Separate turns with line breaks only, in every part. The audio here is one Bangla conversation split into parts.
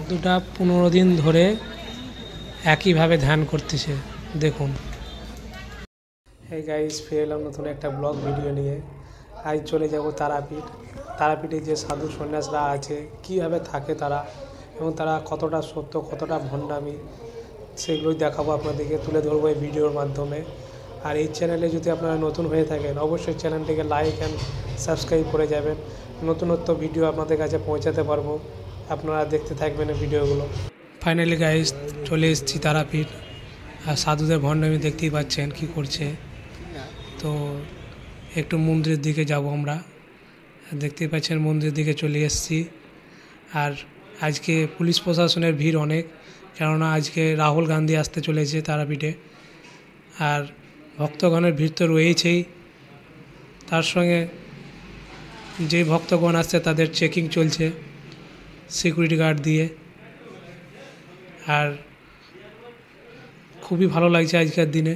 দুটা 15 দিন ধরে একইভাবে ধ্যান করতেছে দেখুন। এই গাইস ফিরে এলাম নতুন একটা ব্লগ ভিডিও নিয়ে। আজ চলে যাব তারাপীঠ। তারাপীঠে যে সাধু সন্ন্যাসরা আছে কীভাবে থাকে তারা, এবং তারা কতটা সত্য কতটা ভণ্ডামি সেগুলোই দেখাবো আপনাদেরকে, তুলে ধরবো এই ভিডিওর মাধ্যমে। আর এই চ্যানেলে যদি আপনারা নতুন হয়ে থাকেন অবশ্যই চ্যানেলটিকে লাইক অ্যান্ড সাবস্ক্রাইব করে যাবেন, নতুনত্ব ভিডিও আপনাদের কাছে পৌঁছাতে পারবো, আপনারা দেখতে থাকবেন এই ভিডিওগুলো। ফাইনালি গাইস চলে এসেছি তারাপীঠ। আর সাধুদের ভণ্ডামি দেখতেই পাচ্ছেন কি করছে। তো একটু মন্দিরের দিকে যাব আমরা, দেখতেই পাচ্ছেন মন্দিরের দিকে চলে এসেছি। আর আজকে পুলিশ প্রশাসনের ভিড় অনেক, কেননা আজকে রাহুল গান্ধী আসতে চলেছে তারাপীঠে। আর ভক্তগণের ভিড় তো রয়েছেই, তার সঙ্গে যে ভক্তগণ আসছে তাদের চেকিং চলছে সিকিউরিটি গার্ড দিয়ে। আর খুবই ভালো লাগছে আজকের দিনে,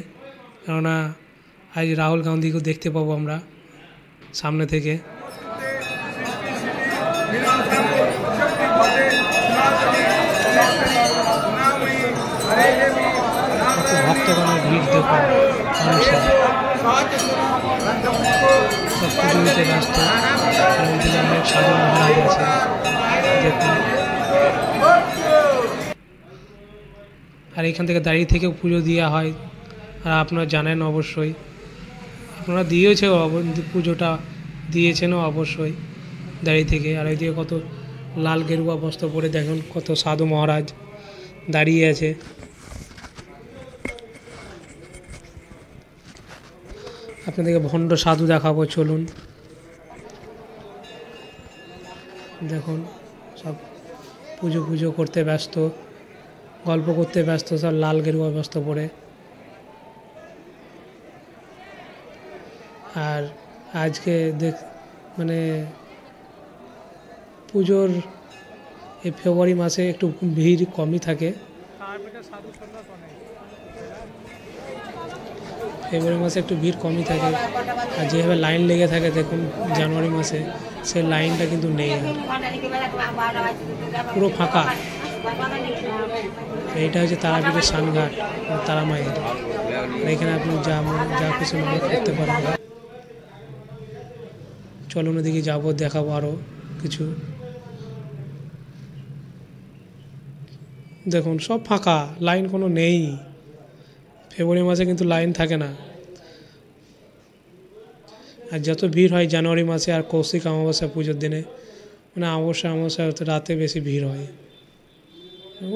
কেননা আজ রাহুল গান্ধীকেও দেখতে পাবো আমরা সামনে থেকে। ভক্তগণের ভিড় দেখুন, মানুষের সব পুজো দিতে ব্যস্ত। অনেক সাধু মহারাজ আছে দেখুন। আর এখান থেকে দাঁড়িয়ে থেকেও পুজো দেওয়া হয়, আর আপনারা জানেন অবশ্যই, আপনারা দিয়েছে পুজোটা দিয়েছেনও অবশ্যই দাঁড়িয়ে থেকে। আর এইদিকে কত লাল গেরুয়া বস্ত্র পরে দেখুন কত সাধু মহারাজ দাঁড়িয়ে আছে। আপনাদেরকে ভণ্ড সাধু দেখাবো, চলুন দেখুন। সব পুজো করতে ব্যস্ত, গল্প করতে ব্যস্ত, সব লাল গেরুয়া বস্ত্র পরে। আর আজকে মানে পুজোর এই ফেব্রুয়ারি মাসে একটু ভিড় কমই থাকে। ফেব্রুয়ারি মাসে একটু ভিড় কমই থাকে, আর যেভাবে লাইন লেগে থাকে দেখুন জানুয়ারি মাসে, সেই লাইনটা কিন্তু নেই, আর পুরো ফাঁকা। এইটা হচ্ছে তারাপীঠের সানঘাট, তারা মায়ের। এখানে আপনি যা কিছু মনে করতে পারেন। চলুন ওদিকে যাবো, দেখাবো আরও কিছু। দেখুন সব ফাঁকা, লাইন কোনো নেই। ফেব্রুয়ারি মাসে কিন্তু লাইন থাকে না। আর যত ভিড় হয় জানুয়ারি মাসে আর কৌশিক অমাবস্যা পুজোর দিনে, মানে অমাবস্যা রাতে বেশি ভিড় হয়,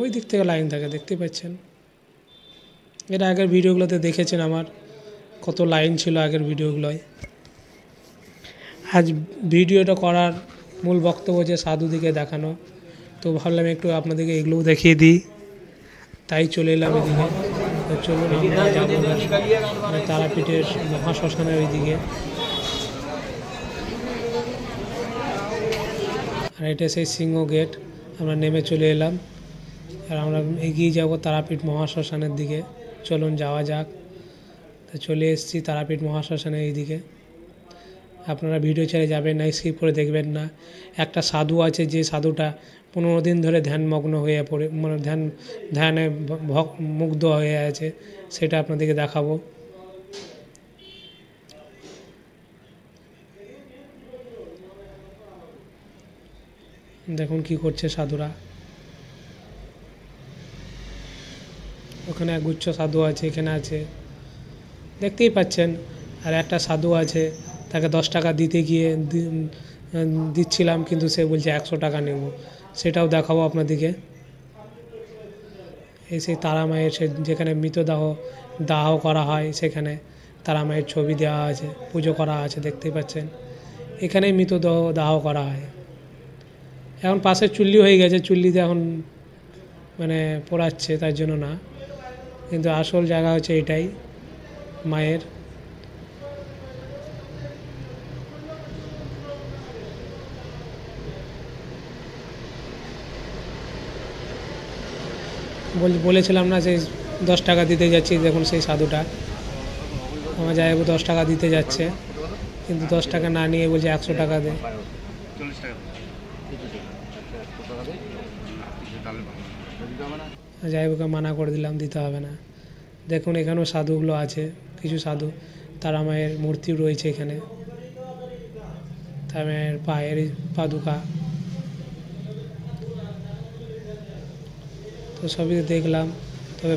ওই দিক থেকে লাইন থাকে, দেখতে পাচ্ছেন। এর আগের ভিডিওগুলোতে দেখেছেন আমার কত লাইন ছিল আগের ভিডিওগুলোয়। আজ ভিডিওটা করার মূল বক্তব্য যে সাধুদিকে দেখানো, তো ভাবলাম একটু আপনাদেরকে এগুলোও দেখিয়ে দিই, তাই চলে এলাম এদিকে। তো চলুন আমরা যাবো তারাপীঠের মহাশ্মশানের ওইদিকে। আর এটা সেই সিংহ গেট, আমরা নেমে চলে এলাম। আর আমরা এগিয়ে যাব তারাপীঠ মহাশ্মশানের দিকে, চলুন যাওয়া যাক। তো চলে এসেছি তারাপীঠ মহাশ্মশানের এইদিকে। আপনারা ভিডিও ছেড়ে যাবেন না, স্কিপ করে দেখবেন না। একটা সাধু আছে, যে সাধুটা 15 দিন ধরে ধ্যানমগ্ন হয়ে পড়ে, মানে ধ্যানে মুগ্ধ হয়ে আছে, সেটা আপনাদেরকে দেখাবো। দেখুন কি করছে সাধুরা। ওখানে একগুচ্ছ সাধু আছে, এখানে আছে, দেখতেই পাচ্ছেন। আর একটা সাধু আছে, তাকে 10 টাকা দিতে গিয়ে দিচ্ছিলাম, কিন্তু সে বলছে 100 টাকা নেব, সেটাও দেখাবো আপনাদেরকে। এই সেই তারা মায়ের যেখানে মৃতদেহ দাহ করা হয়, সেখানে তারা মায়ের ছবি দেওয়া আছে, পুজো করা আছে, দেখতেই পাচ্ছেন। এখানেই মৃতদেহ দাহ করা হয়। এখন পাশে চুল্লি হয়ে গেছে, চুল্লিতে এখন মানে পোড়াচ্ছে, তার জন্য না, কিন্তু আসল জায়গা হচ্ছে এটাই মায়ের। বলেছিলাম না সেই 10 টাকা দিতে যাচ্ছি, দেখুন সেই সাধুটা আমার জায়গা 10 টাকা দিতে যাচ্ছে, কিন্তু 10 টাকা না নিয়ে বলছে 100 টাকা দে। যাই ওকে মানা করে দিলাম, দিতে হবে না। দেখুন এখানেও সাধুগুলো আছে, কিছু সাধু। তারা মায়ের মূর্তি রয়েছে এখানে, তারা মায়ের পায়ের পাদুকা, তো সবই দেখলাম। তবে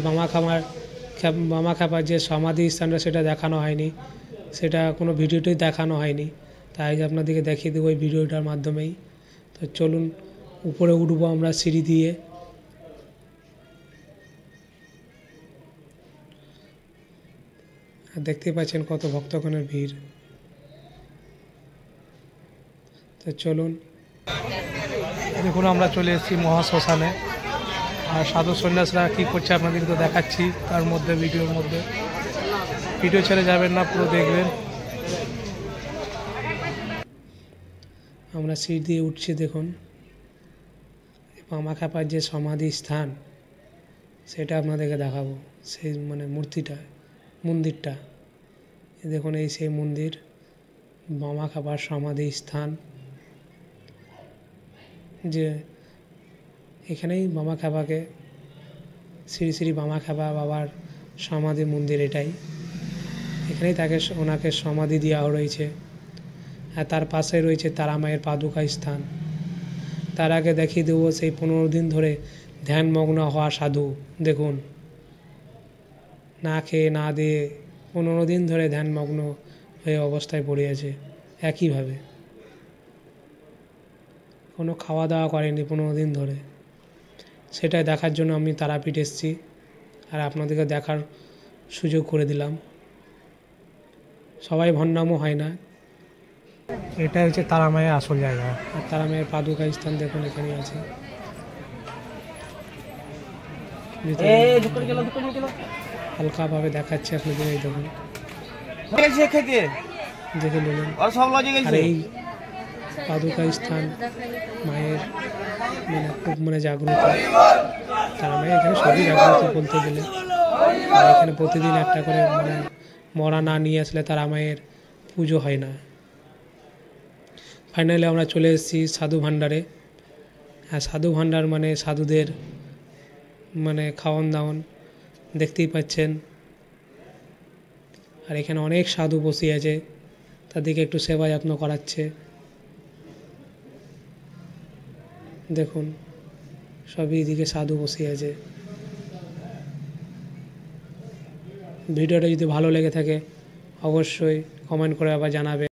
বামাখ্যাপার যে সমাধি স্থানটা সেটা দেখানো হয়নি, সেটা কোনো ভিডিওতেই দেখানো হয়নি, তাই আপনাদেরকে দেখিয়ে দেবো ওই ভিডিওটার মাধ্যমেই। তো চলুন উপরে উঠবো আমরা সিঁড়ি দিয়ে। আর দেখতে পাচ্ছেন কত ভক্তগণের ভিড়। তো চলুন, দেখুন আমরা চলে এসেছি মহাশ্মশানে। আর সাধু সন্ন্যাসরা কী করছে আপনাদেরকে তো দেখাচ্ছি তার মধ্যে, ভিডিওর মধ্যে। ভিডিও ছেড়ে যাবেন না, পুরো দেখবেন। আমরা সিঁড়ি দিয়ে উঠছি, দেখুন বামাখ্যাপার যে সমাধি স্থান সেটা আপনাদেরকে দেখাবো। সেই মানে মন্দিরটা দেখুন, এই সেই মন্দির, বামাখ্যাপার সমাধি স্থান। যে এখানেই বামাখ্যাপাকে, শ্রী শ্রী বামাখ্যাপা বাবার সমাধি মন্দির এটাই। এখানেই ওনাকে সমাধি দেওয়া রয়েছে। আর তার পাশে রয়েছে তারা মায়ের পাদুকা স্থান। তার আগে দেখিয়ে দেবো সেই 15 দিন ধরে ধ্যানমগ্ন হওয়া সাধু। দেখুন, না খেয়ে না দিয়ে 15 দিন ধরে ধ্যানমগ্ন হয়ে অবস্থায় পড়ে আছে একইভাবে, কোনো খাওয়া দাওয়া করেনি 15 দিন ধরে। সেটাই দেখার জন্য আমি তারাপীঠ এসেছি, আর আপনাদেরকে দেখার সুযোগ করে দিলাম। সবাই ভণ্ডামও হয় না। এটা হচ্ছে তারা মায়ের আসল জায়গা। আর তারা মায়ের পাদুকা স্থান দেখুন এখানে আছে। হালকাভাবে দেখাচ্ছে আপনাদের, এই দেখুন, দেখে নিলেন। আর এই পাদুকা স্থান মায়ের খুব জাগ্রত। তারা মায়ের এখানে সবই জাগ্রত বলতে গেলে। আর এখানে প্রতিদিন একটা করে মরা না নিয়ে আসলে তারা মায়ের পুজো হয় না। ফাইনালি আমরা চলে এসেছি সাধু ভাণ্ডারে। হ্যাঁ, সাধু ভাণ্ডার মানে সাধুদের খাওয়ান দাওয়ান দেখতেই পাচ্ছেন। আর এখানে অনেক সাধু বসে আছে, তাদেরকে একটু সেবা যত্ন করাচ্ছে। দেখুন সবই এদিকে সাধু বসে আছে। ভিডিওটা যদি ভালো লেগে থাকে অবশ্যই কমেন্ট করে আবার জানাবে।